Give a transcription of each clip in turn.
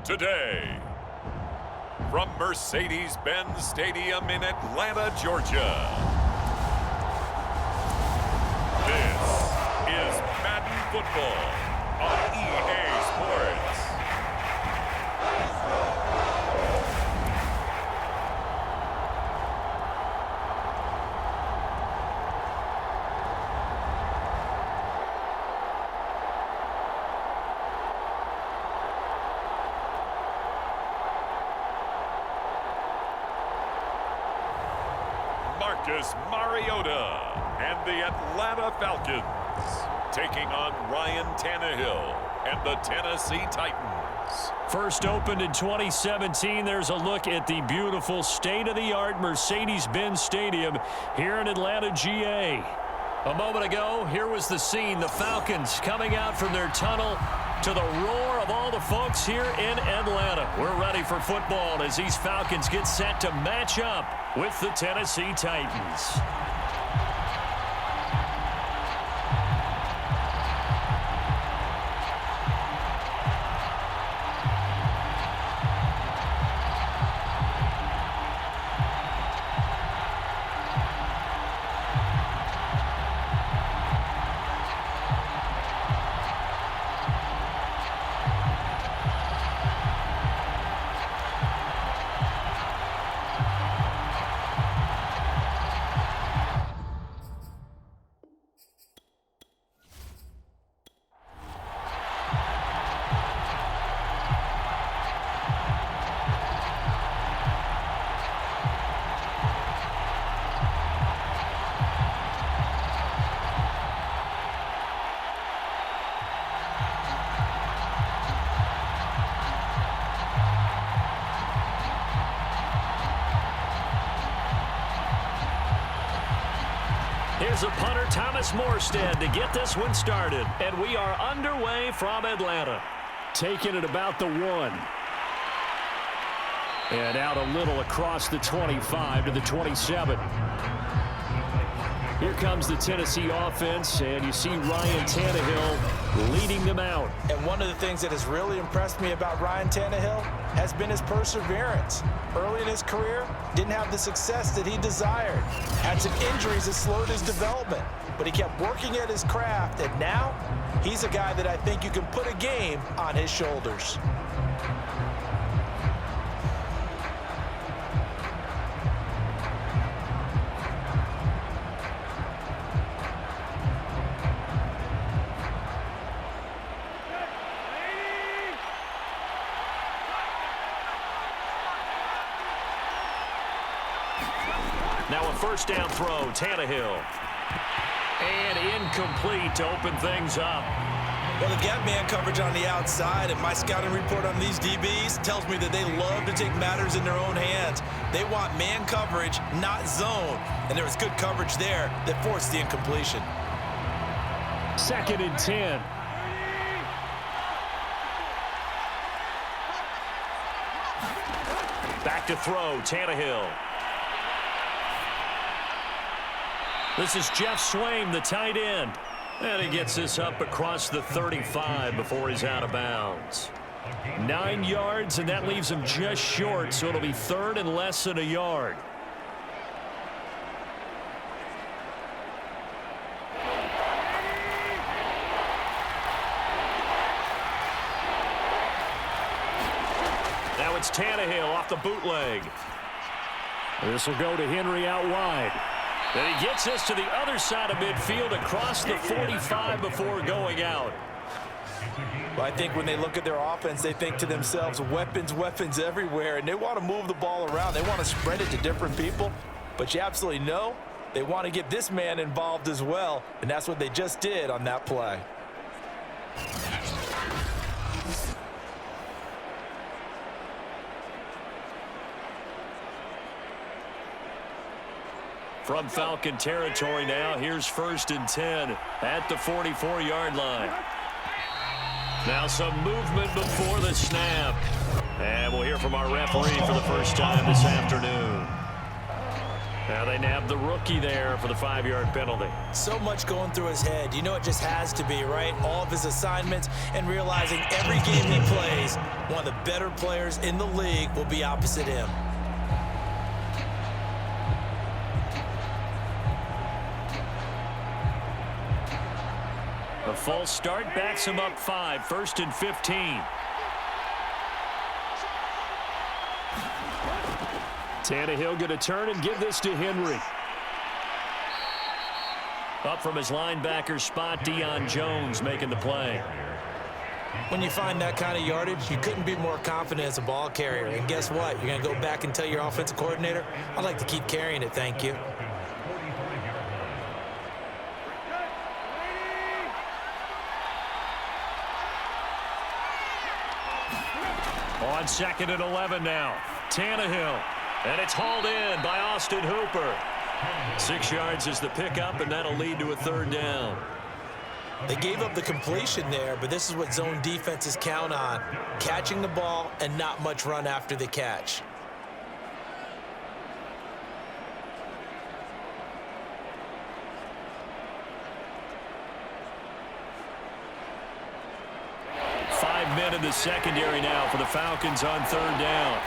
Today, from Mercedes-Benz Stadium in Atlanta, Georgia, this is Madden Football on EA Sports. Marcus Mariota and the Atlanta Falcons taking on Ryan Tannehill and the Tennessee Titans. First opened in 2017, there's a look at the beautiful state-of-the-art Mercedes-Benz Stadium here in Atlanta, GA. A moment ago, here was the scene. The Falcons coming out from their tunnel to the roar of all the folks here in Atlanta. We're ready for football as these Falcons get set to match up with the Tennessee Titans. Here's a punter, Thomas Morstead, to get this one started. And we are underway from Atlanta. Taking it about the 1. And out a little across the 25 to the 27. Here comes the Tennessee offense, and you see Ryan Tannehill leading them out. And one of the things that has really impressed me about Ryan Tannehill has been his perseverance. Early in his career, didn't have the success that he desired. Had some injuries that slowed his development, but he kept working at his craft, and now he's a guy that I think you can put a game on his shoulders. Now a first down throw, Tannehill. And incomplete to open things up. Well, they've got man coverage on the outside, and my scouting report on these DBs tells me that they love to take matters in their own hands. They want man coverage, not zone. And there was good coverage there that forced the incompletion. 2nd and 10. Back to throw, Tannehill. This is Jeff Swaim, the tight end. And he gets this up across the 35 before he's out of bounds. 9 yards, and that leaves him just short, so it'll be 3rd and less than a yard. Now it's Tannehill off the bootleg. This will go to Henry out wide. And he gets us to the other side of midfield across the 45 before going out. Well, I think when they look at their offense, they think to themselves, weapons, weapons everywhere, and they want to move the ball around. They want to spread it to different people, but you absolutely know they want to get this man involved as well, and that's what they just did on that play. From Falcon territory now, here's 1st and 10 at the 44-yard line. Now some movement before the snap. And we'll hear from our referee for the first time this afternoon. Now they nab the rookie there for the 5-yard penalty. So much going through his head. You know it just has to be, right? All of his assignments and realizing every game he plays, one of the better players in the league will be opposite him. A false start backs him up 5, 1st and 15. Tannehill going to turn and give this to Henry. Up from his linebacker spot, Deion Jones making the play. When you find that kind of yardage, you couldn't be more confident as a ball carrier. And guess what? You're going to go back and tell your offensive coordinator, I'd like to keep carrying it, thank you. On 2nd and 11 now. Tannehill. And it's hauled in by Austin Hooper. 6 yards is the pickup, and that'll lead to a 3rd down. They gave up the completion there, but this is what zone defenses count on. Catching the ball and not much run after the catch. Five men in the secondary now for the Falcons on 3rd down.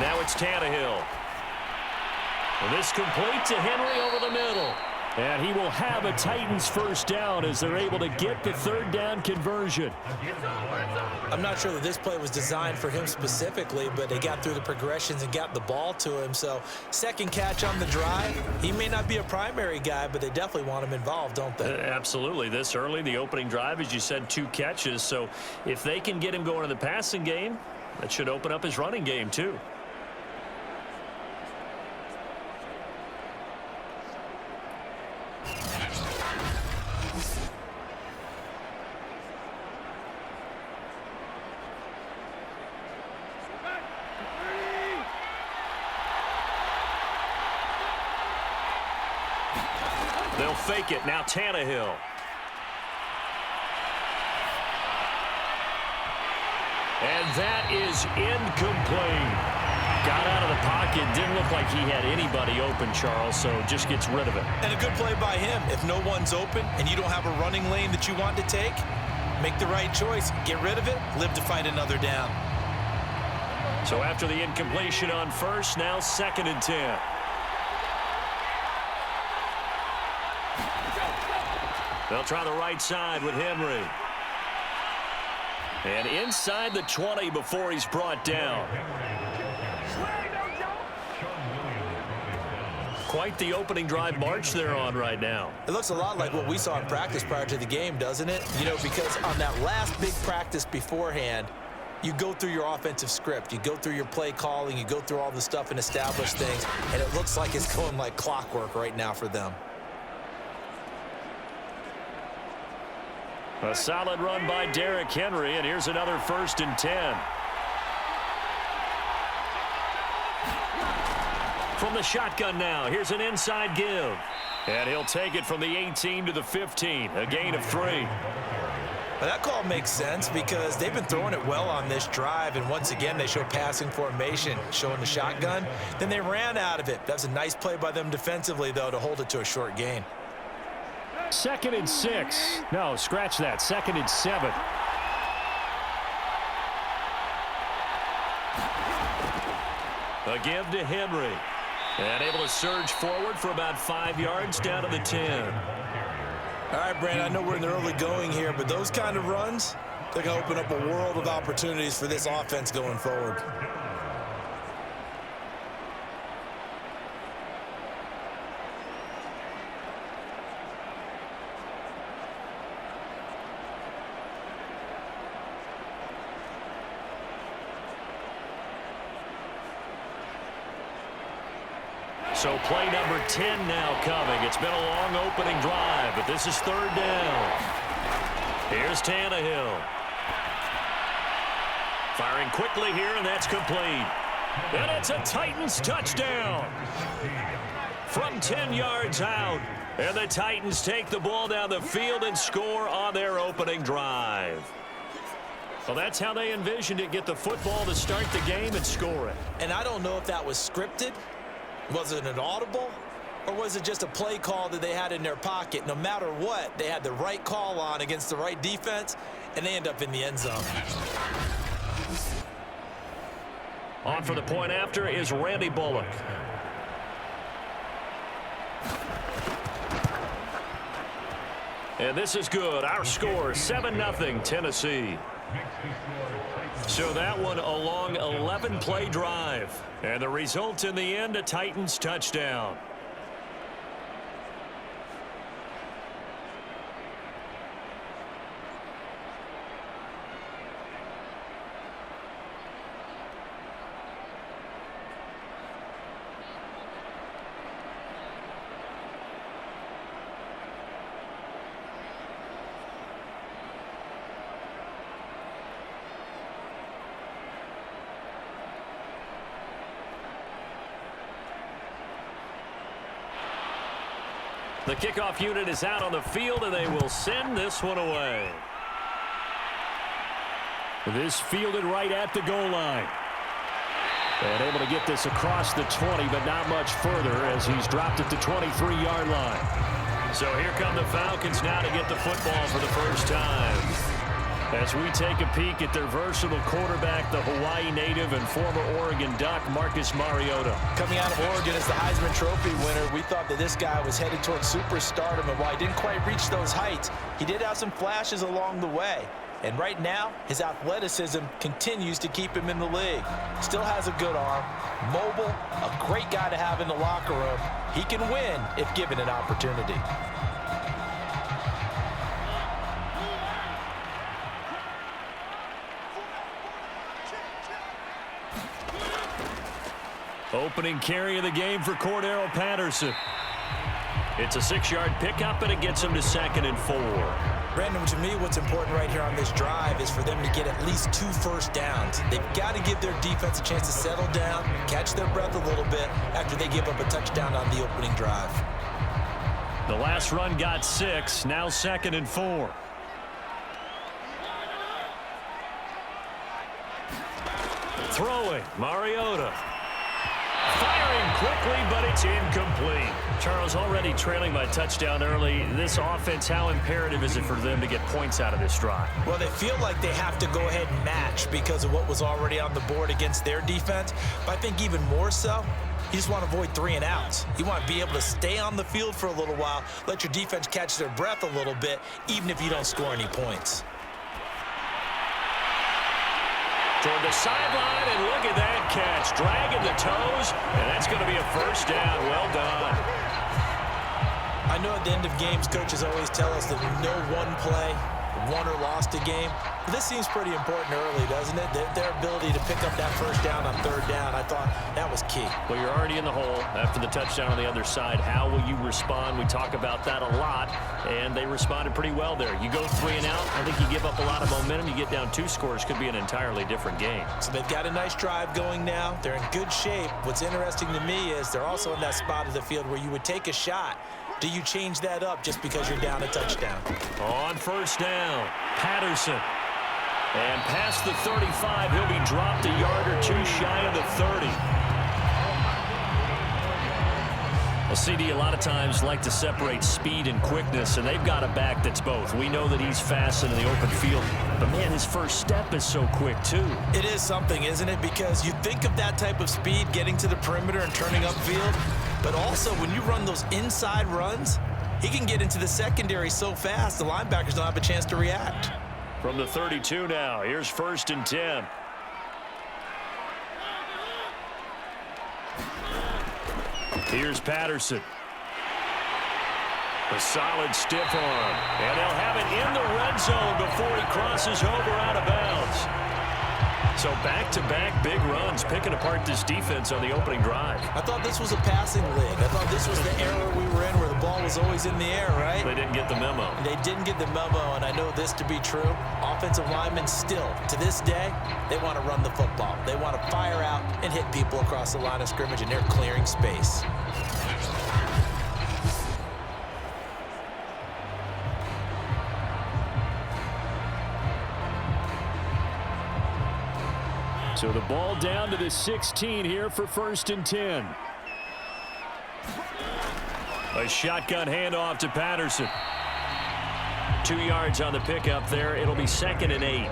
Now it's Tannehill. And this complete to Henry over the middle. And he will have a Titans 1st down as they're able to get the 3rd down conversion. I'm not sure that this play was designed for him specifically, but they got through the progressions and got the ball to him. So 2nd catch on the drive. He may not be a primary guy, but they definitely want him involved, don't they? Absolutely. This early, the opening drive, as you said, 2 catches. So if they can get him going in the passing game, that should open up his running game too. They'll fake it. Now Tannehill. And that is incomplete. Got out of the pocket. Didn't look like he had anybody open, Charles, so just gets rid of it. And a good play by him. If no one's open and you don't have a running lane that you want to take, make the right choice. Get rid of it. Live to fight another down. So after the incompletion on 1st, now 2nd and 10. They'll try the right side with Henry. And inside the 20 before he's brought down. Quite the opening drive march they're on right now. It looks a lot like what we saw in practice prior to the game, doesn't it? You know, because on that last big practice beforehand, you go through your offensive script. You go through your play calling. You go through all the stuff and establish things. And it looks like it's going like clockwork right now for them. A solid run by Derrick Henry, and here's another 1st and 10. From the shotgun now, here's an inside give. And he'll take it from the 18 to the 15, a gain of 3. Well, that call makes sense because they've been throwing it well on this drive, and once again they show passing formation, showing the shotgun. Then they ran out of it. That's a nice play by them defensively, though, to hold it to a short gain. 2nd and 6. No, scratch that. 2nd and 7. A give to Henry. And able to surge forward for about 5 yards down to the 10. All right, Brandon, I know we're in the early going here, but those kind of runs, they're going to open up a world of opportunities for this offense going forward. So play number 10 now coming. It's been a long opening drive, but this is 3rd down. Here's Tannehill. Firing quickly here, and that's complete. And it's a Titans touchdown. From 10 yards out. And the Titans take the ball down the field and score on their opening drive. Well, that's how they envisioned it. Get the football to start the game and score it. And I don't know if that was scripted. Was it an audible? Or was it just a play call that they had in their pocket? No matter what, they had the right call on against the right defense, and they end up in the end zone. On for the point after is Randy Bullock. And this is good. Our score, 7-0 Tennessee. So that one a long 11-play drive. And the result in the end, a Titans touchdown. The kickoff unit is out on the field, and they will send this one away. This fielded right at the goal line. And able to get this across the 20, but not much further as he's dropped at the 23-yard line. So here come the Falcons now to get the football for the first time. As we take a peek at their versatile quarterback, the Hawaii native and former Oregon Duck, Marcus Mariota. Coming out of Oregon as the Heisman Trophy winner, we thought that this guy was headed towards superstardom, and while he didn't quite reach those heights, he did have some flashes along the way. And right now, his athleticism continues to keep him in the league. Still has a good arm, mobile, a great guy to have in the locker room. He can win if given an opportunity. Opening carry of the game for Cordero Patterson. It's a 6-yard pickup, and it gets him to 2nd and 4. Brandon, to me, what's important right here on this drive is for them to get at least 2 first downs. They've got to give their defense a chance to settle down, catch their breath a little bit after they give up a touchdown on the opening drive. The last run got 6, now 2nd and 4. Throwing, Mariota. Firing quickly, but it's incomplete. Charles, already trailing by touchdown early. This offense, how imperative is it for them to get points out of this drive? Well, they feel like they have to go ahead and match because of what was already on the board against their defense. But I think even more so, you just want to avoid 3 and outs. You want to be able to stay on the field for a little while, let your defense catch their breath a little bit, even if you don't score any points. Toward the sideline, and look at that catch. Dragging the toes, and that's going to be a first down. Well done. I know at the end of games, coaches always tell us that no one play won or lost a game. But this seems pretty important early, doesn't it? Their ability to pick up that first down on 3rd down, I thought that was key. Well, you're already in the hole after the touchdown on the other side. How will you respond? We talk about that a lot, and they responded pretty well there. You go 3 and out, I think you give up a lot of momentum. You get down 2 scores, could be an entirely different game. So they've got a nice drive going now. They're in good shape. What's interesting to me is they're also in that spot of the field where you would take a shot. Do you change that up just because you're down a touchdown? On first down, Patterson. And past the 35, he'll be dropped a yard or 2 shy of the 30. Well, CD, a lot of times like to separate speed and quickness, and they've got a back that's both. We know that he's fast in the open field, but man, his first step is so quick too. It is something, isn't it? Because you think of that type of speed getting to the perimeter and turning upfield, but also when you run those inside runs, he can get into the secondary so fast the linebackers don't have a chance to react. From the 32 now, here's 1st and 10. Here's Patterson. A solid stiff arm. And they'll have it in the red zone before he crosses over out of bounds. So back-to-back big runs, picking apart this defense on the opening drive. I thought this was a passing league. I thought this was the era we were in where the ball was always in the air, right? They didn't get the memo. They didn't get the memo, and I know this to be true. Offensive linemen still, to this day, they want to run the football. They want to fire out and hit people across the line of scrimmage, and they're clearing space. So the ball down to the 16 here for 1st and 10. A shotgun handoff to Patterson. 2 yards on the pickup there. It'll be 2nd and 8.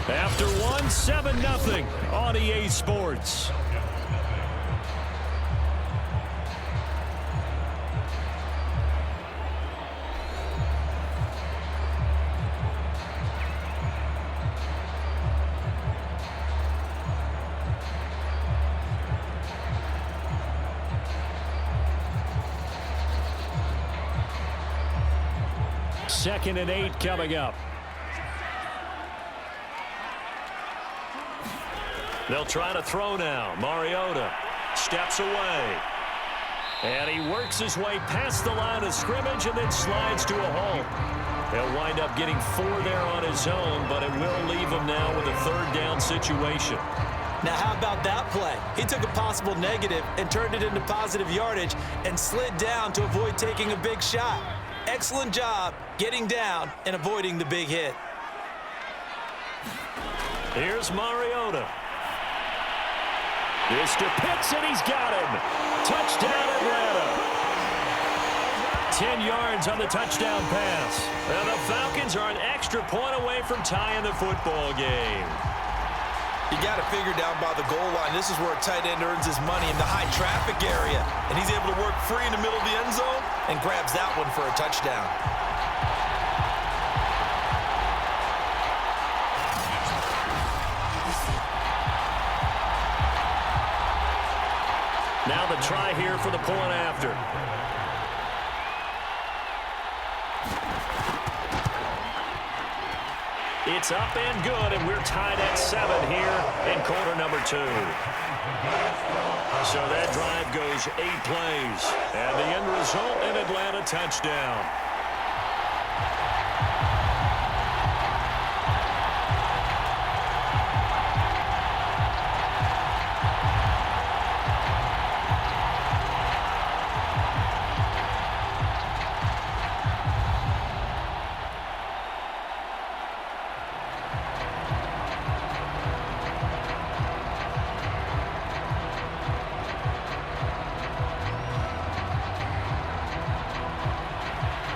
After one, 7-0 on EA Sports. Second and 8 coming up. They'll try to throw now. Mariota steps away. And he works his way past the line of scrimmage and then slides to a halt. He'll wind up getting 4 there on his own, but it will leave him now with a 3rd down situation. Now, how about that play? He took a possible negative and turned it into positive yardage and slid down to avoid taking a big shot. Excellent job getting down and avoiding the big hit. Here's Mariota. This to Pitts, and he's got him. Touchdown, Atlanta. 10 yards on the touchdown pass. And the Falcons are an extra point away from tying the football game. You got to figure down by the goal line. This is where a tight end earns his money in the high traffic area. And he's able to work free in the middle of the end zone and grabs that one for a touchdown. Now the try here for the point after. It's up and good, and we're tied at 7 here in quarter number 2. So that drive goes 8 plays, and the end result, an Atlanta touchdown.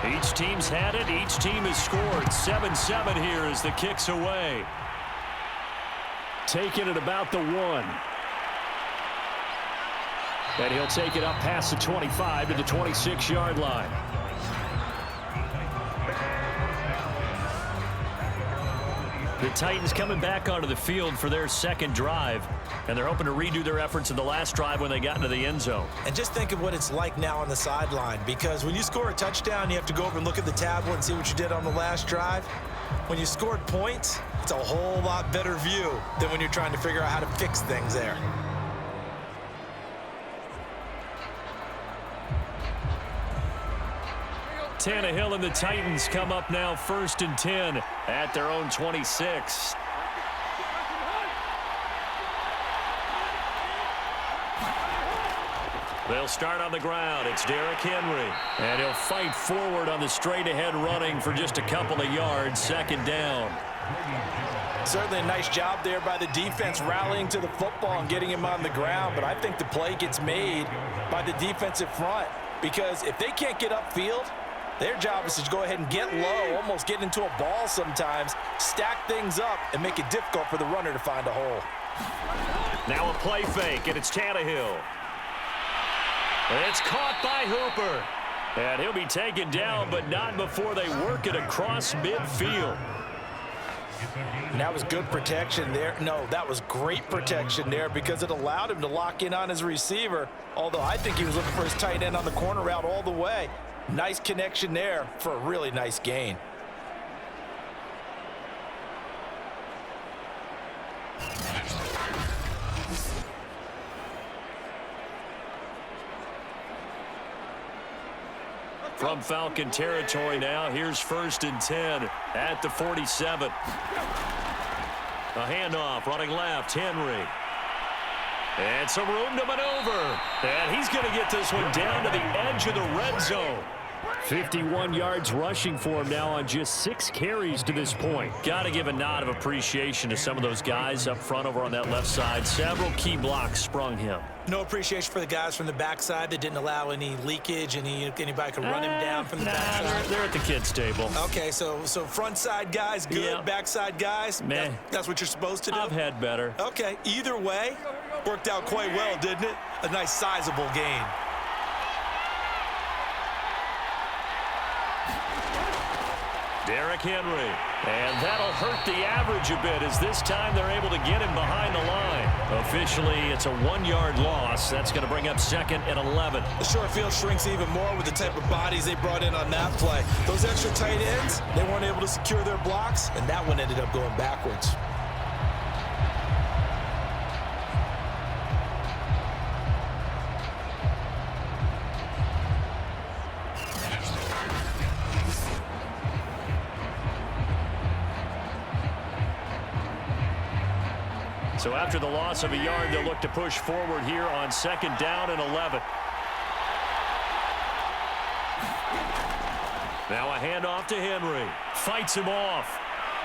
Each team's had it. Each team has scored. 7-7 here as the kick's away. Taking it about the 1. And he'll take it up past the 25 to the 26-yard line. The Titans coming back onto the field for their 2nd drive. And they're hoping to redo their efforts in the last drive when they got into the end zone. And just think of what it's like now on the sideline, because when you score a touchdown, you have to go over and look at the tablet and see what you did on the last drive. When you scored points, it's a whole lot better view than when you're trying to figure out how to fix things there. Tannehill and the Titans come up now 1st and 10 at their own 26. They'll start on the ground. It's Derrick Henry. And he'll fight forward on the straight-ahead running for just a couple of yards. 2nd down. Certainly a nice job there by the defense rallying to the football and getting him on the ground. But I think the play gets made by the defensive front, because if they can't get upfield, their job is to go ahead and get low, almost get into a ball sometimes, stack things up, and make it difficult for the runner to find a hole. Now a play fake, and it's Tannehill. It's caught by Hooper. And he'll be taken down, but not before they work it across midfield. And that was good protection there. No, that was great protection there, because it allowed him to lock in on his receiver, although I think he was looking for his tight end on the corner route all the way. Nice connection there for a really nice gain. From Falcon territory now, here's 1st and 10 at the 47. A handoff, running left, Henry. And some room to maneuver. And he's going to get this one down to the edge of the red zone. 51 yards rushing for him now on just 6 carries to this point. Got to give a nod of appreciation to some of those guys up front over on that left side. Several key blocks sprung him. No appreciation for the guys from the backside that didn't allow any leakage, anybody could run him down from the backside. They're at the kids' table. Okay, so front side guys good, Yeah. backside guys, Man, that's what you're supposed to do? I've had better. Okay, either way, worked out quite well, didn't it? A nice sizable gain. Derrick Henry. And that'll hurt the average a bit as this time they're able to get him behind the line. Officially, it's a 1-yard loss. That's going to bring up 2nd and 11. The short field shrinks even more with the type of bodies they brought in on that play. Those extra tight ends, they weren't able to secure their blocks, and that one ended up going backwards. So after the loss of a yard, they'll look to push forward here on 2nd down and 11. Now a handoff to Henry. Fights him off.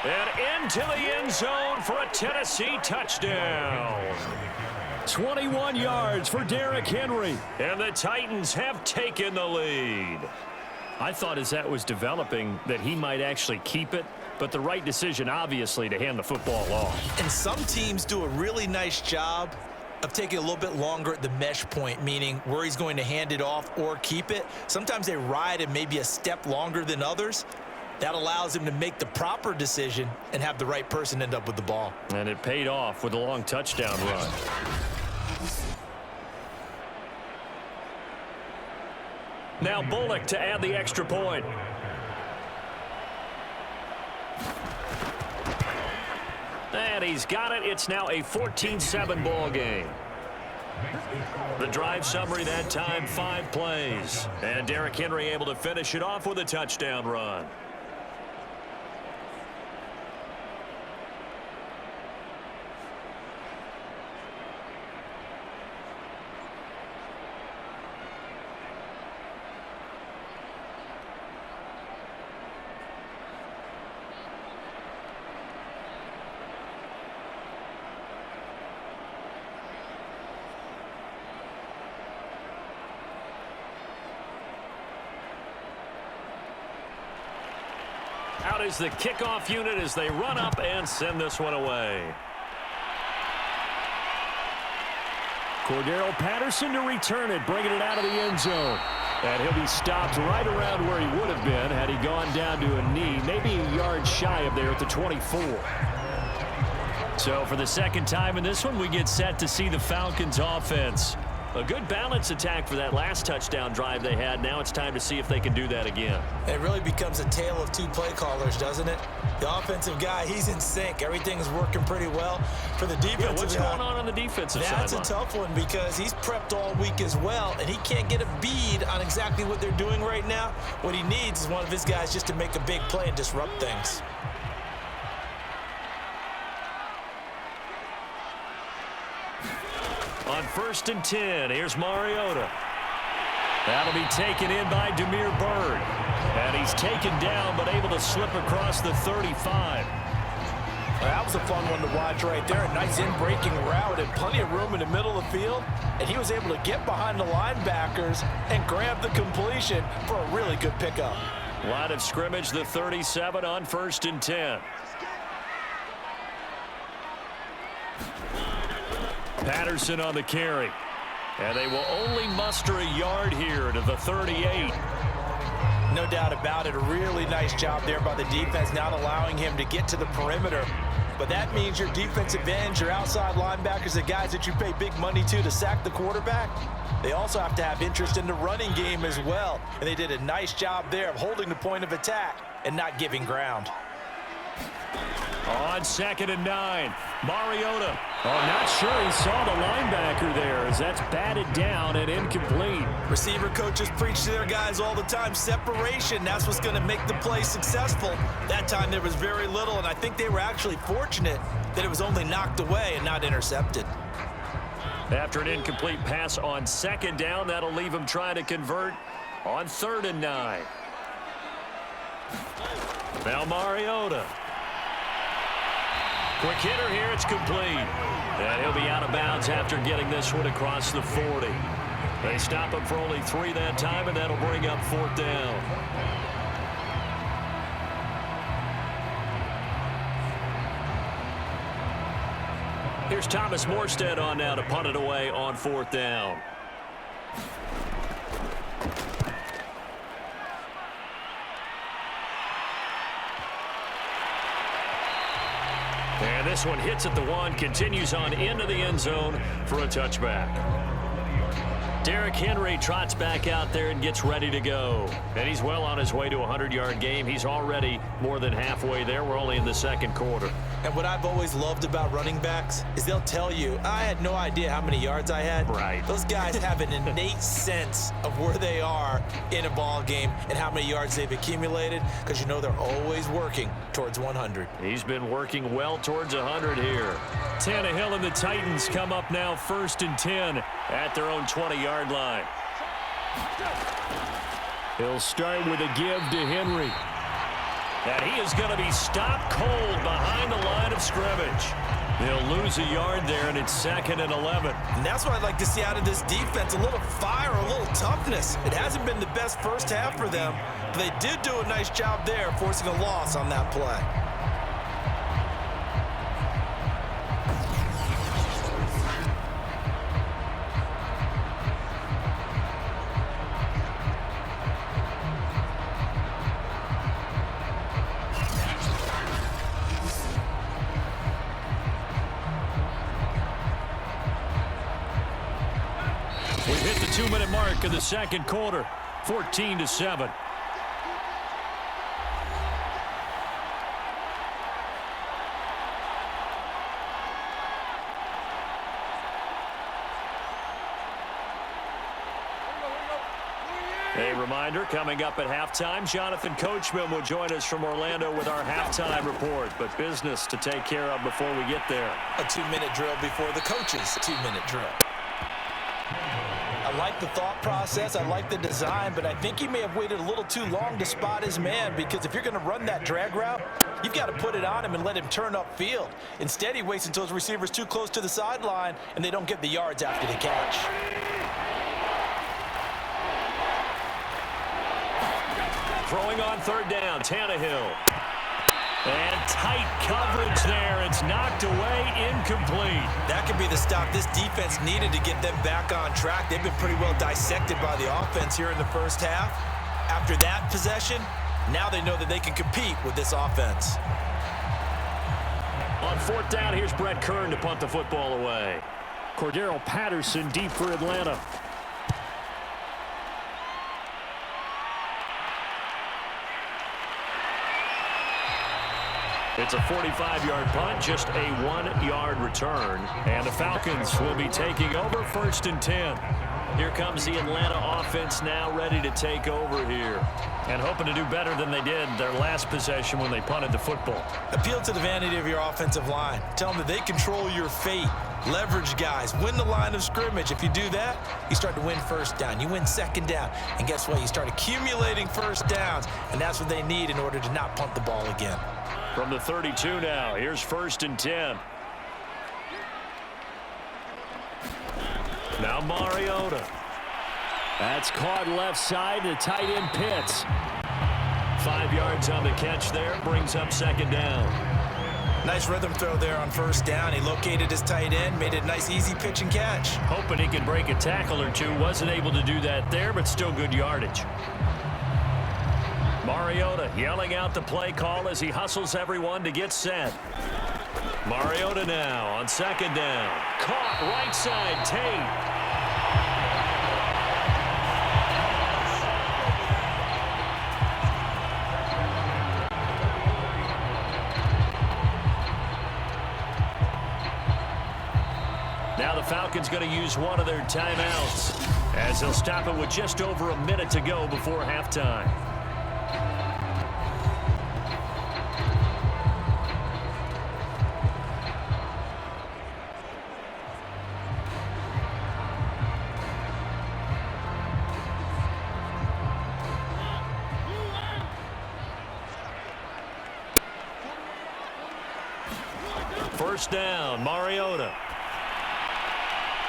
And into the end zone for a Tennessee touchdown. 21 yards for Derrick Henry. And the Titans have taken the lead. I thought as that was developing that he might actually keep it, but the right decision, obviously, to hand the football off. And some teams do a really nice job of taking a little bit longer at the mesh point, meaning where he's going to hand it off or keep it. Sometimes they ride it maybe a step longer than others. That allows him to make the proper decision and have the right person end up with the ball. And it paid off with a long touchdown run. Now Bullock to add the extra point. And he's got it. It's now a 14-7 ball game. The drive summary that time, 5 plays. And Derrick Henry able to finish it off with a touchdown run. Out is the kickoff unit as they run up and send this one away. Cordero Patterson to return it, bringing it out of the end zone. And he'll be stopped right around where he would have been had he gone down to a knee, maybe a yard shy of there at the 24. So for the 2nd time in this one, we get set to see the Falcons offense. A good balance attack for that last touchdown drive they had. Now it's time to see if they can do that again. It really becomes a tale of 2 play callers, doesn't it? The offensive guy, he's in sync. Everything's working pretty well. For the defensive guy, what's going on the defensive side? That's a tough one because he's prepped all week as well, and he can't get a bead on exactly what they're doing right now. What he needs is one of his guys just to make a big play and disrupt things. On 1st and 10, here's Mariota. That'll be taken in by Damiere Byrd. And he's taken down, but able to slip across the 35. That was a fun one to watch right there. A nice in-breaking route and plenty of room in the middle of the field. And he was able to get behind the linebackers and grab the completion for a really good pickup. Line of scrimmage, the 37 on 1st and 10. Patterson on the carry. And they will only muster a yard here to the 38. No doubt about it. A really nice job there by the defense, not allowing him to get to the perimeter. But that means your defensive ends, your outside linebackers, the guys that you pay big money to sack the quarterback, they also have to have interest in the running game as well. And they did a nice job there of holding the point of attack and not giving ground. On 2nd and 9, Mariota. Oh, not sure he saw the linebacker there as that's batted down and incomplete. Receiver coaches preach to their guys all the time. Separation, that's what's going to make the play successful. That time there was very little, and I think they were actually fortunate that it was only knocked away and not intercepted. After an incomplete pass on 2nd down, that'll leave him trying to convert on 3rd and 9. Now Mariota. Quick hitter here. It's complete. And he'll be out of bounds after getting this one across the 40. They stop him for only 3 that time, and that'll bring up 4th down. Here's Thomas Morstead on now to punt it away on 4th down. And this one hits at the 1, continues on into the end zone for a touchback. Derrick Henry trots back out there and gets ready to go. And he's well on his way to a 100-yard game. He's already more than halfway there. We're only in the 2nd quarter. And what I've always loved about running backs is they'll tell you, I had no idea how many yards I had. Right. Those guys have an innate sense of where they are in a ball game and how many yards they've accumulated, because you know they're always working towards 100. He's been working well towards 100 here. Tannehill and the Titans come up now 1st and 10 at their own 20-yard line. He'll start with a give to Henry. And he is going to be stopped cold behind the line of scrimmage. They'll lose a yard there, and it's 2nd and 11. And that's what I'd like to see out of this defense, a little fire, a little toughness. It hasn't been the best first half for them, but they did do a nice job there, forcing a loss on that play. We've hit the 2-minute mark of the 2nd quarter, 14-7. A reminder, coming up at halftime, Jonathan Coachman will join us from Orlando with our halftime report, but business to take care of before we get there. A 2-minute drill before the coach's 2-minute drill. I like the thought process. I like the design, but I think he may have waited a little too long to spot his man, because if you're going to run that drag route, you've got to put it on him and let him turn upfield. Instead, he waits until his receiver's too close to the sideline, and they don't get the yards after the catch. Throwing on 3rd down, Tannehill. And tight coverage there. It's knocked away, incomplete. That could be the stop this defense needed to get them back on track. They've been pretty well dissected by the offense here in the first half. After that possession, now they know that they can compete with this offense. On 4th down, here's Brett Kern to punt the football away. Cordero Patterson deep for Atlanta. It's a 45-yard punt, just a 1-yard return. And the Falcons will be taking over 1st and 10. Here comes the Atlanta offense now ready to take over here. And hoping to do better than they did their last possession when they punted the football. Appeal to the vanity of your offensive line. Tell them that they control your fate. Leverage guys. Win the line of scrimmage. If you do that, you start to win 1st down. You win 2nd down. And guess what? You start accumulating 1st downs. And that's what they need in order to not punt the ball again. From the 32 now, here's 1st and 10. Now Mariota. That's caught left side to tight end Pitts. 5 yards on the catch there, brings up 2nd down. Nice rhythm throw there on 1st down. He located his tight end, made it a nice easy pitch and catch. Hoping he could break a tackle or two. Wasn't able to do that there, but still good yardage. Mariota yelling out the play call as he hustles everyone to get set. Mariota now on 2nd down. Caught right side, Tate. Now the Falcons going to use one of their timeouts as they'll stop it with just over a minute to go before halftime. first down. Mariota.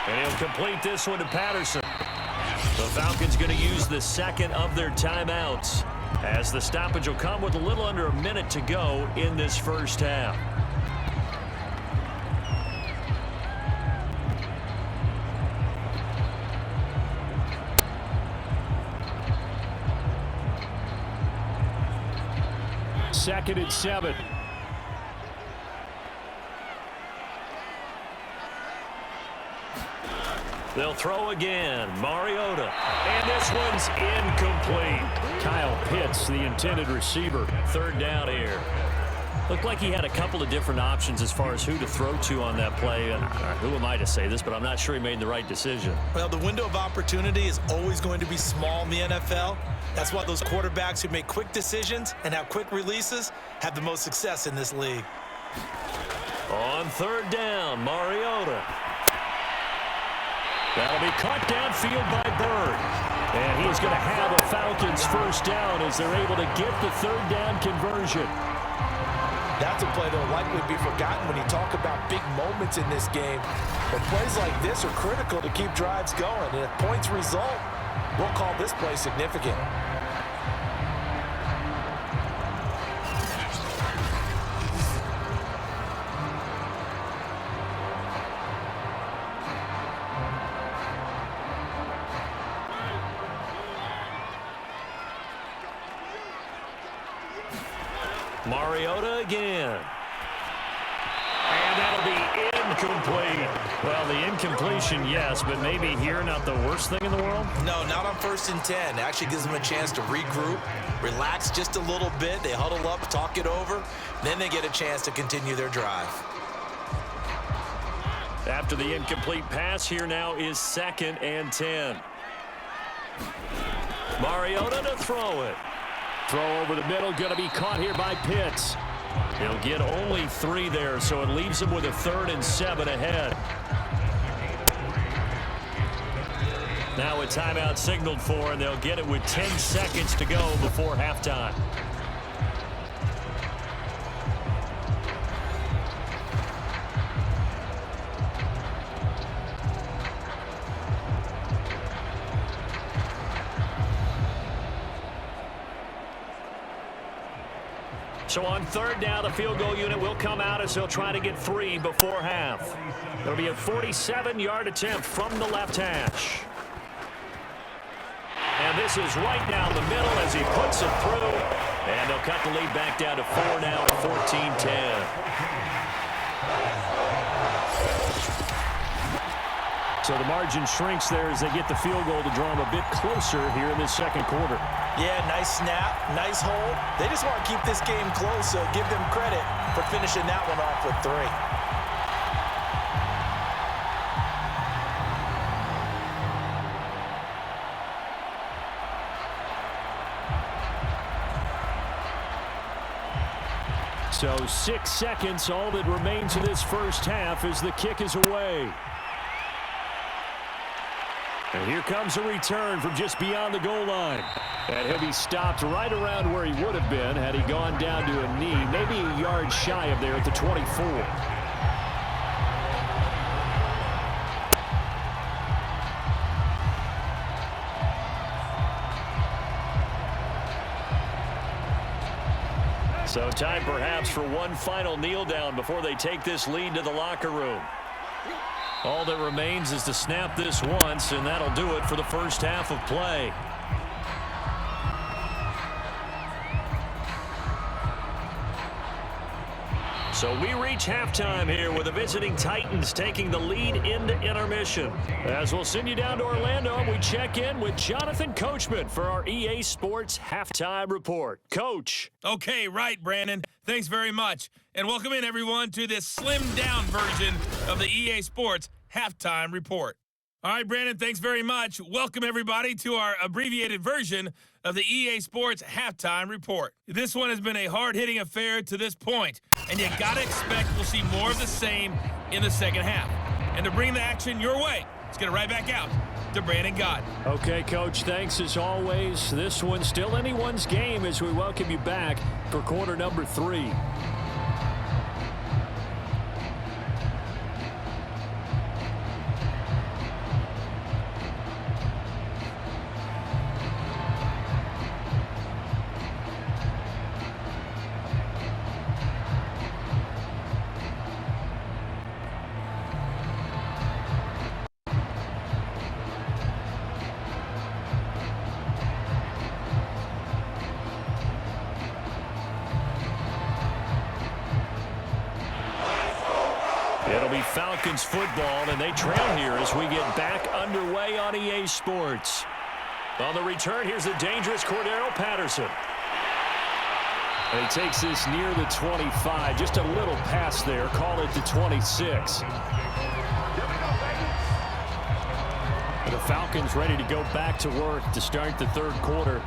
And he'll complete this one to Patterson. The Falcons going to use the second of their timeouts, as the stoppage will come with a little under a minute to go in this first half. Second and 7. They'll throw again. Mariota. And this one's incomplete. Kyle Pitts, the intended receiver. Third down here. Looked like he had a couple of different options as far as who to throw to on that play. And who am I to say this, but I'm not sure he made the right decision. Well, the window of opportunity is always going to be small in the NFL. That's why those quarterbacks who make quick decisions and have quick releases have the most success in this league. On third down, Mariota. That'll be caught downfield by Bird. And he's going to have a Falcons first down as they're able to get the third down conversion. That's a play that will likely be forgotten when you talk about big moments in this game. But plays like this are critical to keep drives going. And if points result, we'll call this play significant. Mariota again. And that'll be incomplete. Well, the incompletion, yes, but maybe here not the worst thing in the world? No, not on 1st and 10. It actually gives them a chance to regroup, relax just a little bit. They huddle up, talk it over. Then they get a chance to continue their drive. After the incomplete pass, here now is 2nd and 10. Mariota to throw it. Throw over the middle, going to be caught here by Pitts. He'll get only 3 there, so it leaves him with a 3rd and 7 ahead. Now a timeout signaled for, and they'll get it with 10 seconds to go before halftime. So on third down, the field goal unit will come out as they'll try to get 3 before half. It'll be a 47-yard attempt from the left hash. And this is right down the middle as he puts it through. And they'll cut the lead back down to 4 now at 14-10. So the margin shrinks there as they get the field goal to draw them a bit closer here in this second quarter. Yeah, nice snap, nice hold. They just want to keep this game close, so give them credit for finishing that one off with 3. So 6 seconds, all that remains of this first half as the kick is away. And here comes a return from just beyond the goal line. And he'll be stopped right around where he would have been had he gone down to a knee, maybe a yard shy of there at the 24. So time perhaps for one final kneel down before they take this lead to the locker room. All that remains is to snap this once, and that'll do it for the first half of play. So we reach halftime here with the visiting Titans taking the lead into intermission. As we'll send you down to Orlando, and we check in with Jonathan Coachman for our EA Sports Halftime Report. Coach. Okay, right, Brandon. Thanks very much. And welcome in, everyone, to this slimmed-down version of the EA Sports Halftime Report. All right, Brandon, thanks very much. Welcome, everybody, to our abbreviated version of the EA Sports Halftime Report. This one has been a hard-hitting affair to this point, and you got to expect we'll see more of the same in the second half. And to bring the action your way, let's get it right back out to Brandon Gott. Okay, Coach, thanks as always. This one's still anyone's game as we welcome you back for quarter number 3. be Falcons football, and they trail here as we get back underway on EA Sports. On the return, here's the dangerous Cordero Patterson. And he takes this near the 25. Just a little pass there. Call it the 26. The Falcons ready to go back to work to start the third quarter.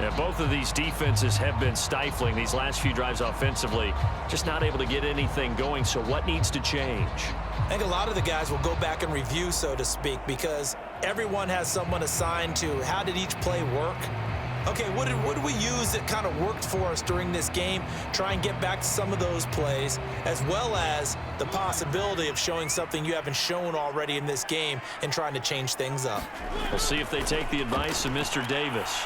Yeah, both of these defenses have been stifling these last few drives offensively. Just not able to get anything going. So what needs to change? I think a lot of the guys will go back and review, so to speak, because everyone has someone assigned to how did each play work. Okay, what did we use that kind of worked for us during this game? Try and get back to some of those plays, as well as the possibility of showing something you haven't shown already in this game and trying to change things up. We'll see if they take the advice of Mr. Davis.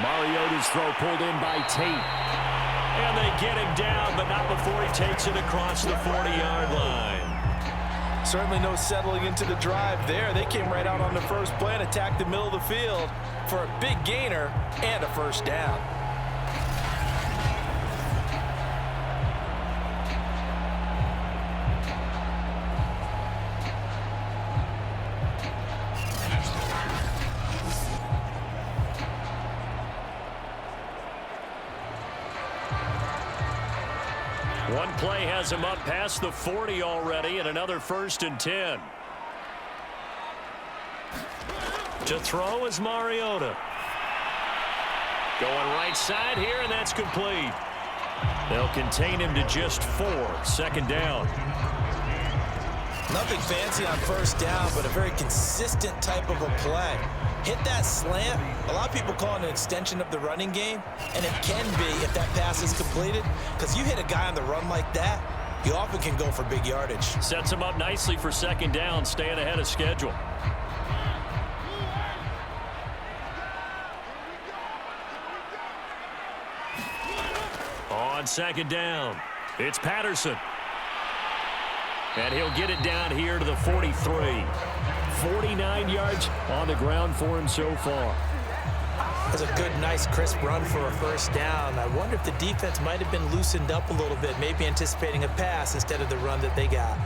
Mariota's throw pulled in by Tate. And they get him down, but not before he takes it across the 40-yard line. Certainly no settling into the drive there. They came right out on the first play and attacked the middle of the field for a big gainer and a first down. One play has him up past the 40 already, and another 1st and 10. To throw is Mariota. Going right side here, and that's complete. They'll contain him to just 4. 2nd down. Nothing fancy on first down, but a very consistent type of a play. Hit that slant. A lot of people call it an extension of the running game, and it can be if that pass is completed, because you hit a guy on the run like that, you often can go for big yardage. Sets him up nicely for 2nd down, staying ahead of schedule. On 2nd down, it's Patterson. And he'll get it down here to the 43. 49 yards on the ground for him so far. That's a good, nice, crisp run for a first down. I wonder if the defense might have been loosened up a little bit, maybe anticipating a pass instead of the run that they got.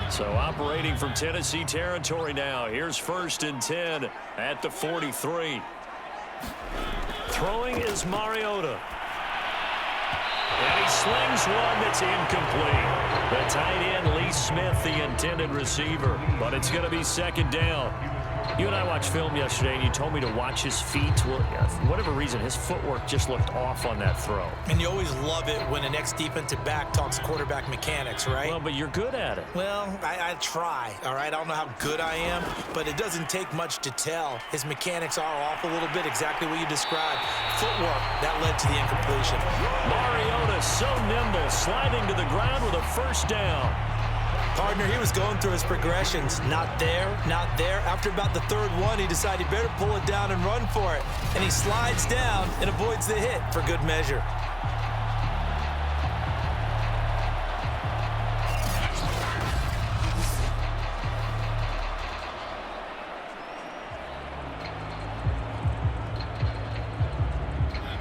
So operating from Tennessee territory now. Here's 1st and 10 at the 43. Throwing is Mariota. And he slings one that's incomplete. The tight end, Lee Smith, the intended receiver. But it's going to be 2nd down. You and I watched film yesterday, and you told me to watch his feet. Well, for whatever reason, his footwork just looked off on that throw. And you always love it when an ex-defensive back talks quarterback mechanics, right? Well, but you're good at it. Well, I try, all right? I don't know how good I am, but it doesn't take much to tell. His mechanics are off a little bit, exactly what you described. Footwork, that led to the incompletion. Mariota so nimble, sliding to the ground with a first down. Partner, he was going through his progressions. Not there, not there. After about the 3rd one, he decided he better pull it down and run for it. And he slides down and avoids the hit for good measure.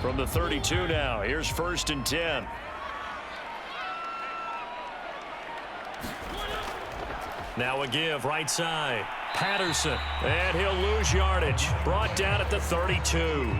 From the 32 now, here's 1st and 10. Now a give, right side. Patterson, and he'll lose yardage. Brought down at the 32.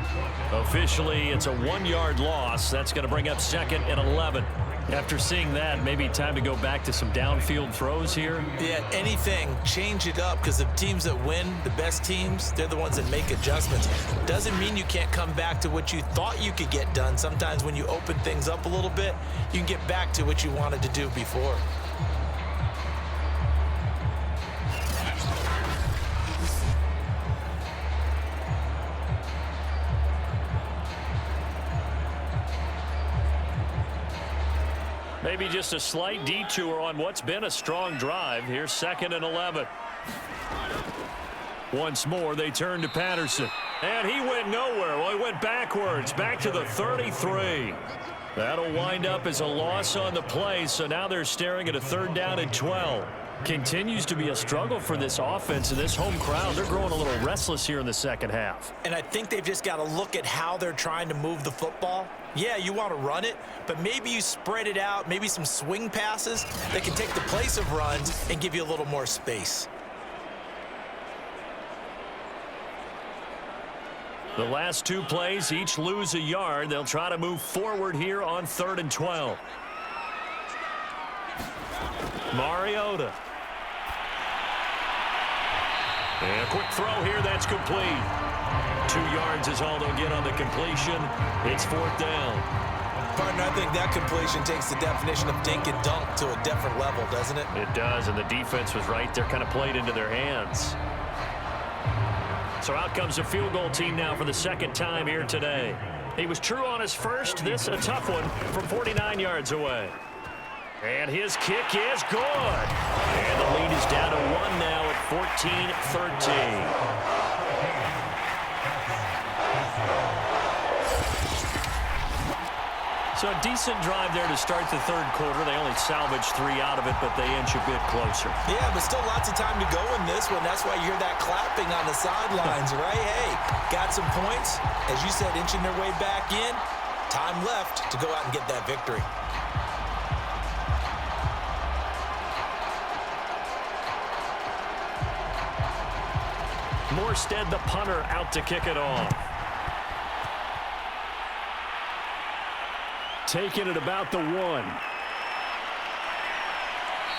Officially, it's a 1-yard loss. That's going to bring up 2nd and 11. After seeing that, maybe time to go back to some downfield throws here. Yeah, anything. Change it up, because the teams that win, the best teams, they're the ones that make adjustments. Doesn't mean you can't come back to what you thought you could get done. Sometimes when you open things up a little bit, you can get back to what you wanted to do before. Maybe just a slight detour on what's been a strong drive. Here's 2nd and 11. Once more, they turn to Patterson. And he went nowhere. Well, he went backwards, back to the 33. That'll wind up as a loss on the play, so now they're staring at a 3rd down and 12. Continues to be a struggle for this offense and this home crowd. They're growing a little restless here in the second half. And I think they've just got to look at how they're trying to move the football. Yeah, you want to run it, but maybe you spread it out, maybe some swing passes that can take the place of runs and give you a little more space. The last 2 plays, each lose a yard. They'll try to move forward here on 3rd and 12. Mariota. And a quick throw here, that's complete. 2 yards is all they'll get on the completion. It's 4th down. Partner, I think that completion takes the definition of dink and dunk to a different level, doesn't it? It does, and the defense was right there, kind of played into their hands. So out comes a field goal team now for the 2nd time here today. He was true on his first. This a tough one from 49 yards away. And his kick is good. And the lead is down to 1 now at 14-13. So a decent drive there to start the 3rd quarter. They only salvaged 3 out of it, but they inch a bit closer. Yeah, but still lots of time to go in this one. That's why you hear that clapping on the sidelines, right? Hey, got some points. As you said, inching their way back in. Time left to go out and get that victory. Morstead, the punter, out to kick it off. Taking it about the 1.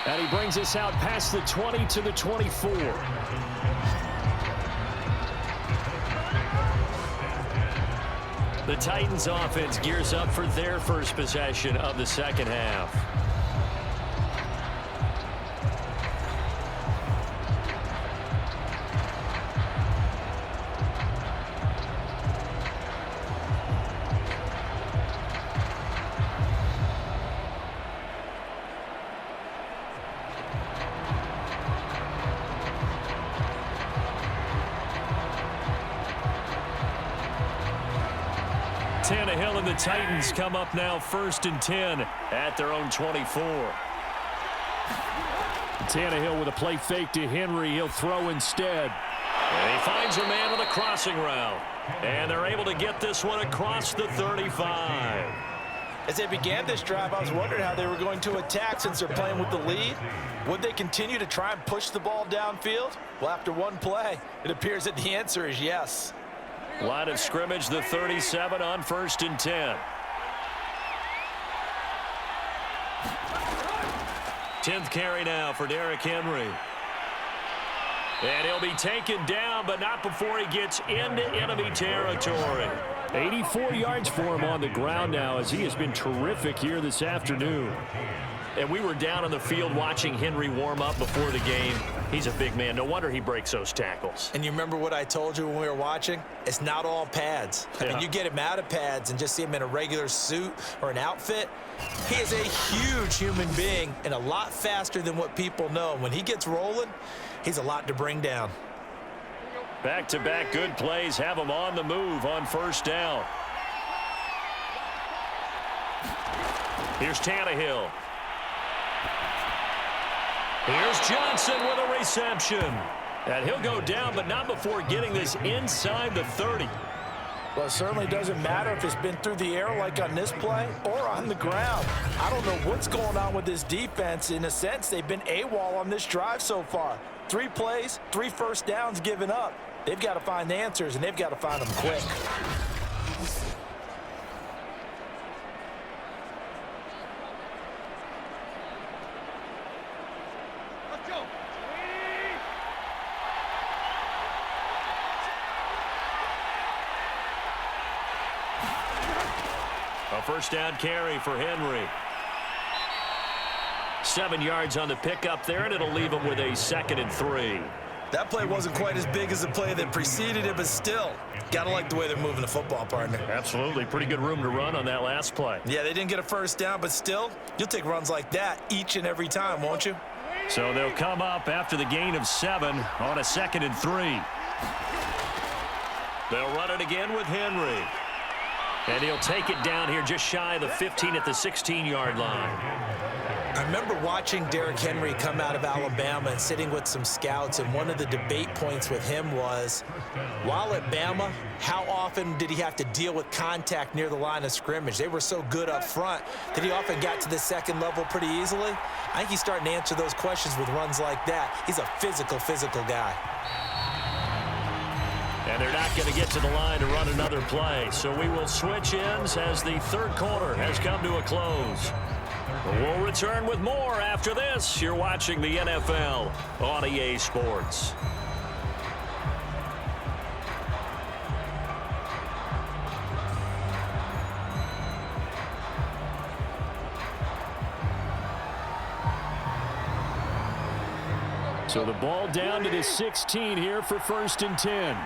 And he brings us out past the 20 to the 24. The Titans offense gears up for their first possession of the second half. Tannehill and the Titans come up now 1st and 10 at their own 24. Tannehill with a play fake to Henry. He'll throw instead. And he finds a man with a crossing route. And they're able to get this one across the 35. As they began this drive, I was wondering how they were going to attack since they're playing with the lead. Would they continue to try and push the ball downfield? Well, after one play, it appears that the answer is yes. Line of scrimmage, the 37 on 1st and 10. 10th carry now for Derrick Henry. And he'll be taken down, but not before he gets into enemy territory. 84 yards for him on the ground now, as he has been terrific here this afternoon. And we were down on the field watching Henry warm up before the game. He's a big man. No wonder he breaks those tackles. And you remember what I told you when we were watching? It's not all pads. I mean, you get him out of pads and just see him in a regular suit or an outfit. He is a huge human being and a lot faster than what people know. When he gets rolling, he's a lot to bring down. Back-to-back good plays have him on the move on 1st down. Here's Tannehill. Here's Johnson with a reception. And he'll go down, but not before getting this inside the 30. Well, it certainly doesn't matter if it's been through the air like on this play or on the ground. I don't know what's going on with this defense. In a sense, they've been AWOL on this drive so far. 3 plays, 3 first downs given up. They've got to find the answers, and they've got to find them quick. A 1st down carry for Henry. 7 yards on the pickup there, and it'll leave him with a 2nd and 3. That play wasn't quite as big as the play that preceded it, but still, got to like the way they're moving the football, partner. Absolutely. Pretty good room to run on that last play. Yeah, they didn't get a first down, but still, you'll take runs like that each and every time, won't you? So they'll come up after the gain of 7 on a 2nd and 3. They'll run it again with Henry. And he'll take it down here just shy of the 15 at the 16-yard line. I remember watching Derrick Henry come out of Alabama and sitting with some scouts, and one of the debate points with him was, while at Bama, how often did he have to deal with contact near the line of scrimmage? They were so good up front that he often got to the second level pretty easily. I think he's starting to answer those questions with runs like that. He's a physical guy. And they're not going to get to the line to run another play. So we will switch ends as the third quarter has come to a close. We'll return with more after this. You're watching the NFL on EA Sports. So the ball down to the 16 here for 1st and 10.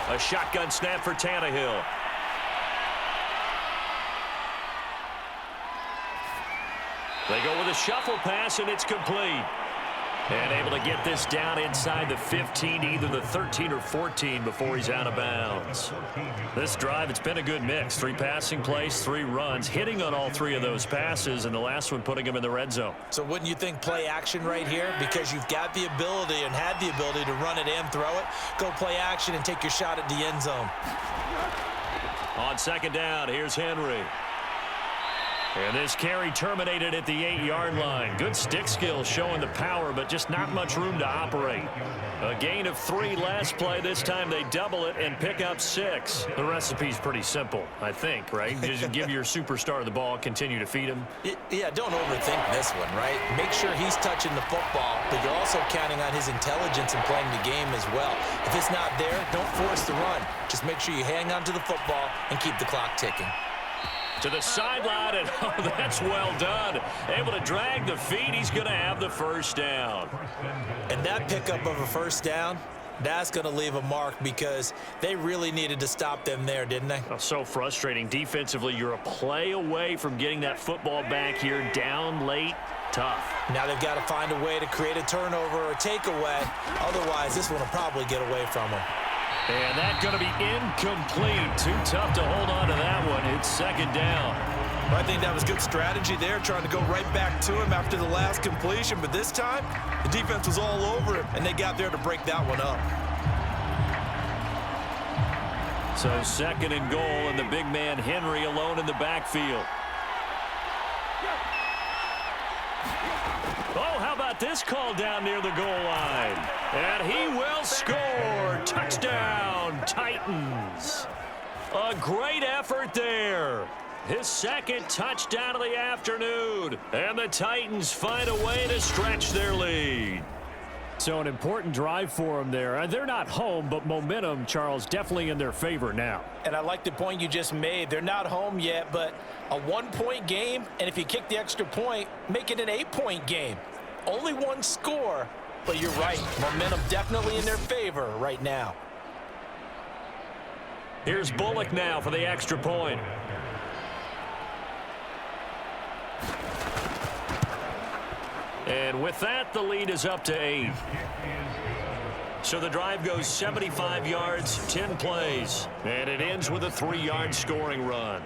A shotgun snap for Tannehill. They go with a shuffle pass, and it's complete. And able to get this down inside the 15, either the 13 or 14 before he's out of bounds. This drive, it's been a good mix. 3 passing plays, 3 runs, hitting on all 3 of those passes, and the last one putting him in the red zone. So wouldn't you think play action right here? Because you've got the ability and had the ability to run it and throw it. Go play action and take your shot at the end zone. On 2nd down, here's Henry. And this carry terminated at the 8-yard line. Good stick skills showing the power, but just not much room to operate. A gain of 3 last play. This time they double it and pick up 6. The recipe's pretty simple, I think, right? Just give your superstar the ball, continue to feed him. Yeah, don't overthink this one, right? Make sure he's touching the football, but you're also counting on his intelligence in playing the game as well. If it's not there, don't force the run. Just make sure you hang on to the football and keep the clock ticking. To the sideline, and oh, that's well done. Able to drag the feet. He's going to have the first down. And that pickup of a first down, that's going to leave a mark because they really needed to stop them there, didn't they? Oh, so frustrating. Defensively, you're a play away from getting that football back here down late. Tough. Now they've got to find a way to create a turnover or takeaway. Otherwise, this one will probably get away from them. And that's going to be incomplete. Too tough to hold on to that one. It's 2nd down. Well, I think that was good strategy there, trying to go right back to him after the last completion. But this time, the defense was all over him, and they got there to break that one up. So 2nd and goal, and the big man Henry alone in the backfield. Oh, how about this call down near the goal line? And he will score. Touchdown, Titans. A great effort there. His 2nd touchdown of the afternoon. And the Titans find a way to stretch their lead. So an important drive for them there. They're not home, but momentum, Charles, definitely in their favor now. And I like the point you just made. They're not home yet, but a 1-point game, and if you kick the extra point, make it an 8-point game. Only 1 score, but you're right. Momentum definitely in their favor right now. Here's Bullock now for the extra point. And with that, the lead is up to 8. So the drive goes 75 yards, 10 plays, and it ends with a 3-yard scoring run.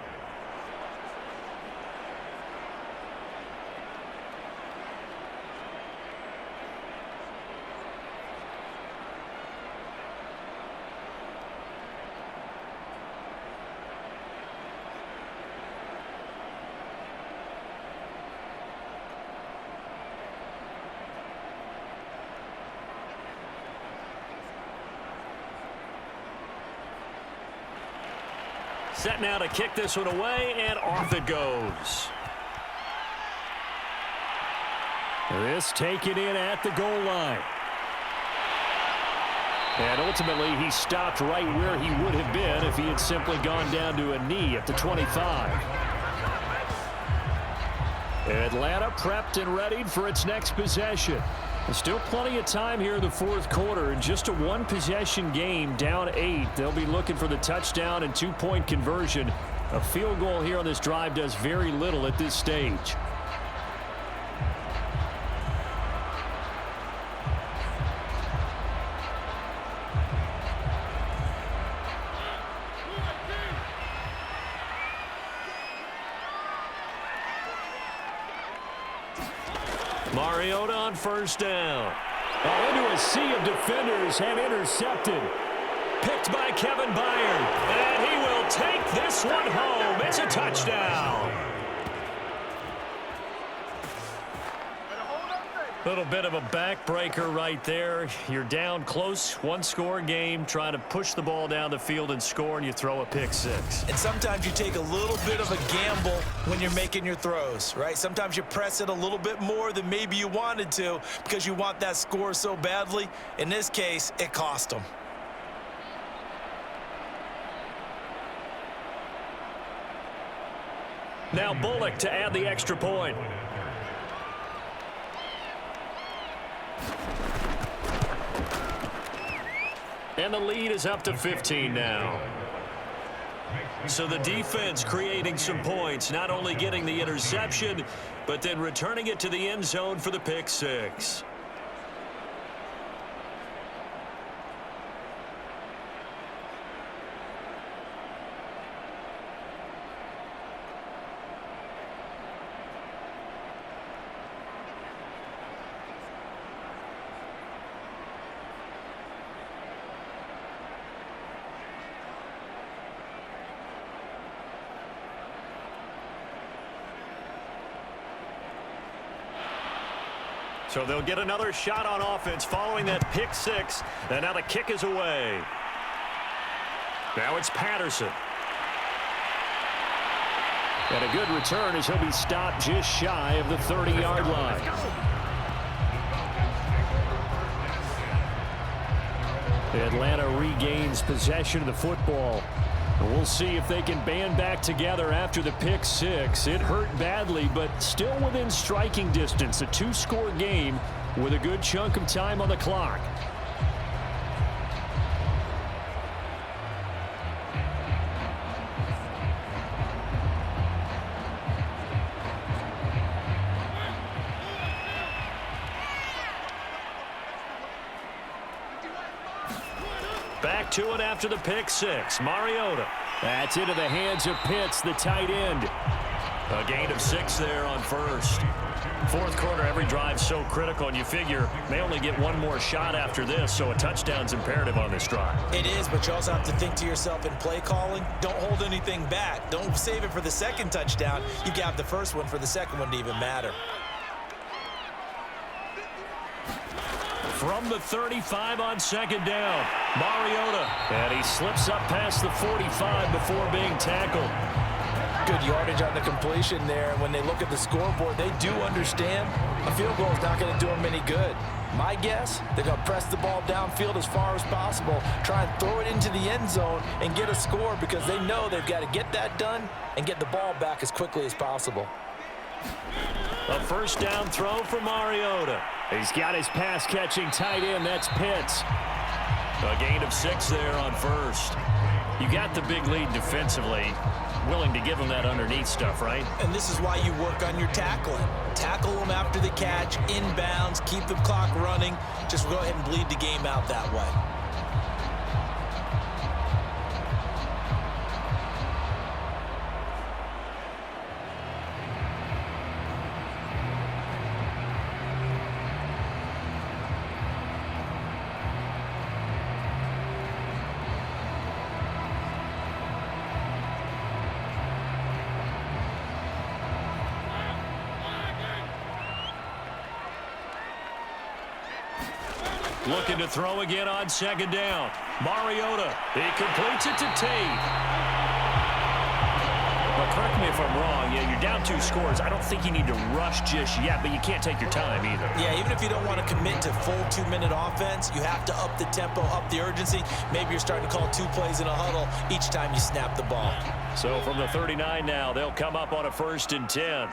Set now to kick this one away, and off it goes. This taken in at the goal line. And ultimately, he stopped right where he would have been if he had simply gone down to a knee at the 25. Atlanta prepped and readied for its next possession. There's still plenty of time here in the fourth quarter. In just a one-possession game, down 8. They'll be looking for the touchdown and two-point conversion. A field goal here on this drive does very little at this stage. Mariota on first down. Into a sea of defenders and intercepted. Picked by Kevin Byard. And he will take this one home. It's a touchdown. Little bit of a backbreaker right there. You're down close, one-score game, trying to push the ball down the field and score, and you throw a pick six. And sometimes you take a little bit of a gamble when you're making your throws, right? Sometimes you press it a little bit more than maybe you wanted to because you want that score so badly. In this case, it cost them. Now Bullock to add the extra point. And the lead is up to 15 now. So the defense creating some points, not only getting the interception, but then returning it to the end zone for the pick six. So they'll get another shot on offense following that pick six. And now the kick is away. Now it's Patterson. And a good return as he'll be stopped just shy of the 30-yard line. Atlanta regains possession of the football. We'll see if they can band back together after the pick six. It hurt badly, but still within striking distance. A two-score game with a good chunk of time on the clock. Back to it after the pick six. Mariota. That's into the hands of Pitts, the tight end. A gain of 6 there on first. Fourth quarter, every drive's so critical, and you figure they only get one more shot after this, so a touchdown's imperative on this drive. It is, but you also have to think to yourself in play calling, don't hold anything back. Don't save it for the second touchdown. You got the first one for the second one to even matter. From the 35 on second down, Mariota. And he slips up past the 45 before being tackled. Good yardage on the completion there. And when they look at the scoreboard, they do understand a field goal is not going to do them any good. My guess, they're going to press the ball downfield as far as possible, try and throw it into the end zone and get a score because they know they've got to get that done and get the ball back as quickly as possible. A first down throw for Mariota. He's got his pass-catching tight end. That's Pitts. A gain of 6 there on first. You got the big lead defensively. Willing to give them that underneath stuff, right? And this is why you work on your tackling. Tackle them after the catch, inbounds, keep the clock running. Just go ahead and bleed the game out that way. Looking to throw again on second down. Mariota. He completes it to Tate. But correct me if I'm wrong. Yeah, you're down 2 scores. I don't think you need to rush just yet, but you can't take your time either. Yeah, even if you don't want to commit to full 2-minute offense, you have to up the tempo, up the urgency. Maybe you're starting to call 2 plays in a huddle each time you snap the ball. So from the 39 now, they'll come up on a 1st and 10.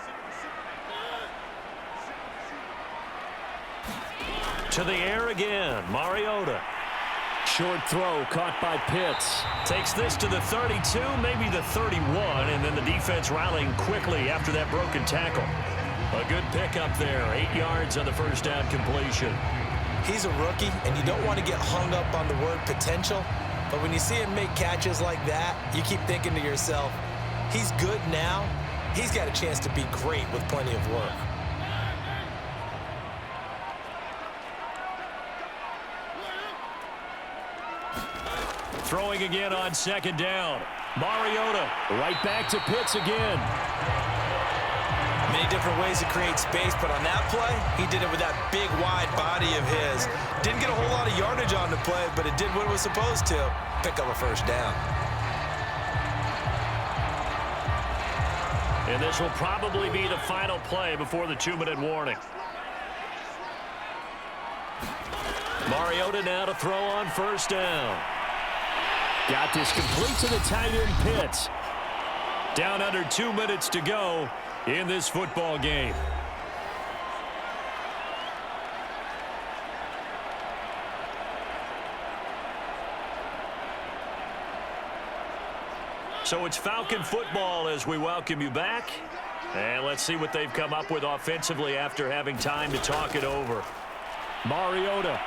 To the air again. Mariota. Short throw caught by Pitts. Takes this to the 32, maybe the 31, and then the defense rallying quickly after that broken tackle. A good pickup there. 8 yards on the first down completion. He's a rookie, and you don't want to get hung up on the word potential, but when you see him make catches like that, you keep thinking to yourself, he's good now. He's got a chance to be great with plenty of work. Throwing again on second down. Mariota right back to Pitts again. Many different ways to create space, but on that play, he did it with that big, wide body of his. Didn't get a whole lot of yardage on the play, but it did what it was supposed to. Pick up a first down. And this will probably be the final play before the 2-minute warning. Mariota now to throw on first down. Got this complete to the tight end Pitts. Down under 2 minutes to go in this football game. So it's Falcon football as we welcome you back. And let's see what they've come up with offensively after having time to talk it over. Mariota.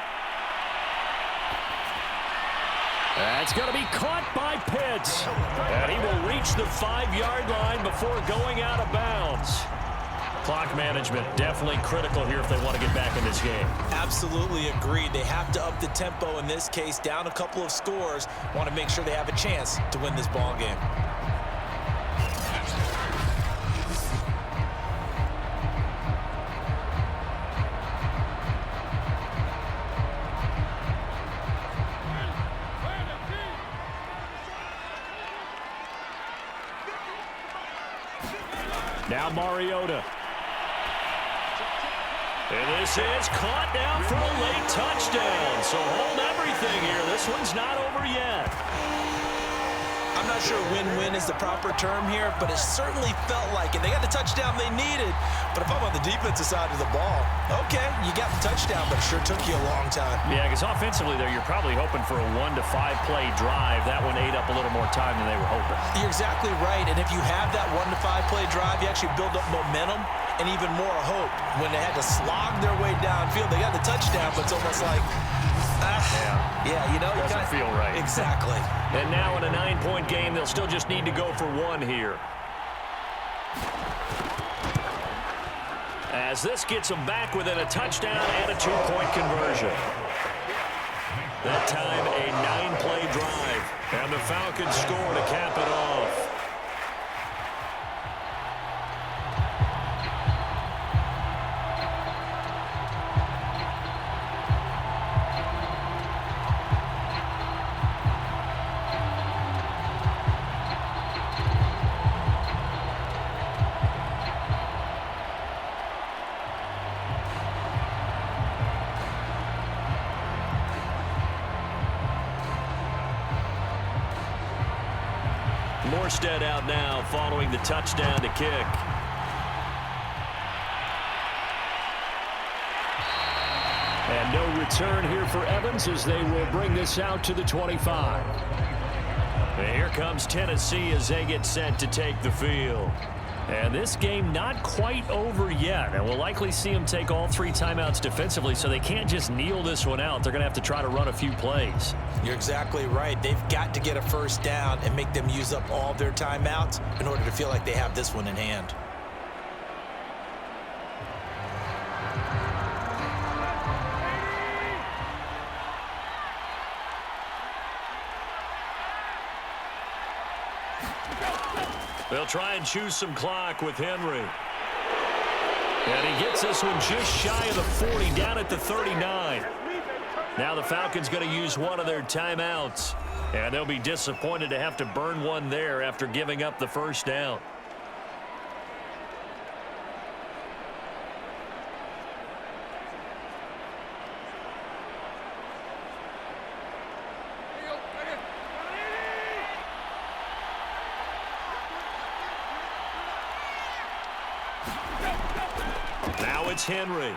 That's going to be caught by Pitts. And he will reach the 5-yard line before going out of bounds. Clock management definitely critical here if they want to get back in this game. Absolutely agreed. They have to up the tempo in this case, down a couple of scores. Want to make sure they have a chance to win this ball game. Now Mariota. And this is caught down for a late touchdown. So hold everything here. This one's not over yet. I'm not sure win-win is the proper term here, but it certainly felt like it. They got the touchdown they needed, but if I'm on the defensive side of the ball, okay, you got the touchdown, but it sure took you a long time. Yeah, because offensively there, you're probably hoping for a 1 to 5 play drive. That one ate up a little more time than they were hoping. You're exactly right, and if you have that 1 to 5 play drive, you actually build up momentum and even more hope. When they had to slog their way downfield, they got the touchdown, but it's almost like, yeah, you know, doesn't feel right. Exactly. And now in a 9-point game, they'll still just need to go for 1 here. As this gets them back within a touchdown and a 2-point conversion. That time a 9-play drive, and the Falcons score to cap it off. Morstead out now following the touchdown to kick. And no return here for Evans as they will bring this out to the 25. And here comes Tennessee as they get set to take the field. And this game not quite over yet. And we'll likely see them take all 3 timeouts defensively, so they can't just kneel this one out. They're going to have to try to run a few plays. You're exactly right. They've got to get a first down and make them use up all their timeouts in order to feel like they have this one in hand. They'll try and choose some clock with Henry. And he gets this one just shy of the 40, down at the 39. Now the Falcons going to use one of their timeouts. And they'll be disappointed to have to burn one there after giving up the first down. Now it's Henry.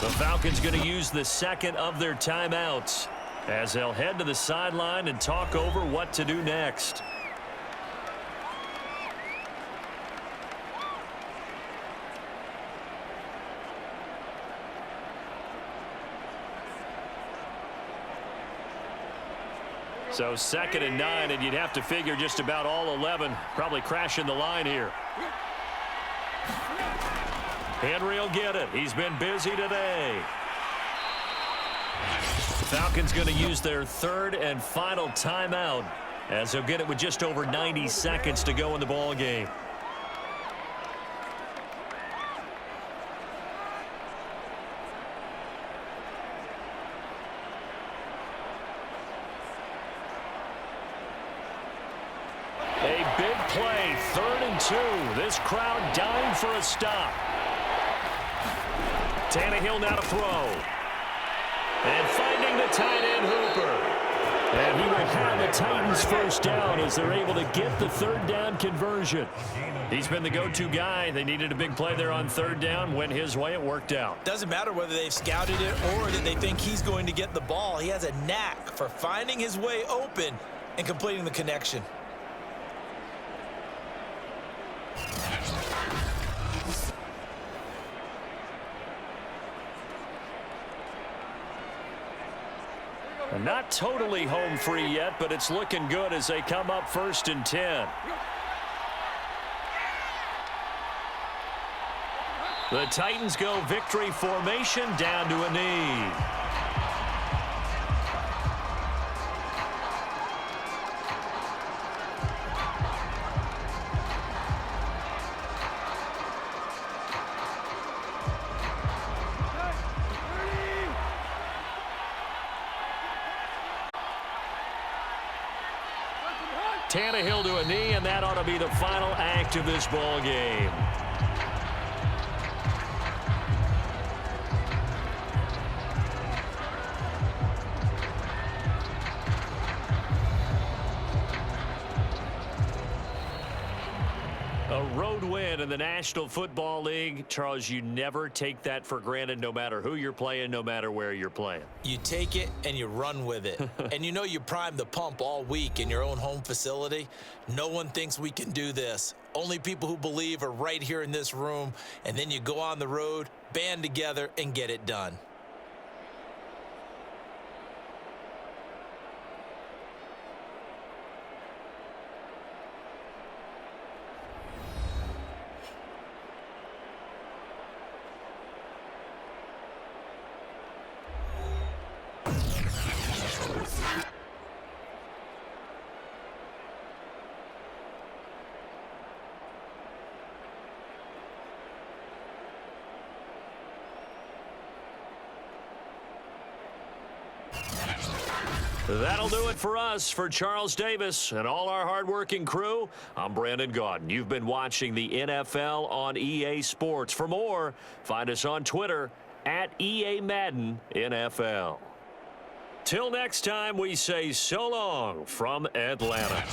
The Falcons going to use the second of their timeouts as they'll head to the sideline and talk over what to do next. So 2nd and 9, and you'd have to figure just about all 11 probably crashing the line here. Henry will get it. He's been busy today. Falcons going to use their third and final timeout as they'll get it with just over 90 seconds to go in the ball game. A big play, 3rd and 2. This crowd dying for a stop. Tannehill now to throw. And finding the tight end Hooper. And he will have the Titans first down as they're able to get the 3rd down conversion. He's been the go-to guy. They needed a big play there on 3rd down. Went his way. It worked out. Doesn't matter whether they've scouted it or that they think he's going to get the ball. He has a knack for finding his way open and completing the connection. Not totally home free yet, but it's looking good as they come up 1st and 10. The Titans go victory formation down to a knee. Tannehill to a knee, and that ought to be the final act of this ball game. A road win in the National Football League. Charles, you never take that for granted no matter who you're playing, no matter where you're playing. You take it and you run with it. And you know you primed the pump all week in your own home facility. No one thinks we can do this. Only people who believe are right here in this room. And then you go on the road, band together, and get it done. That'll do it for us. For Charles Davis and all our hardworking crew, I'm Brandon Gaudin. You've been watching the NFL on EA Sports. For more, find us on Twitter at EA Madden NFL. Till next time, we say so long from Atlanta.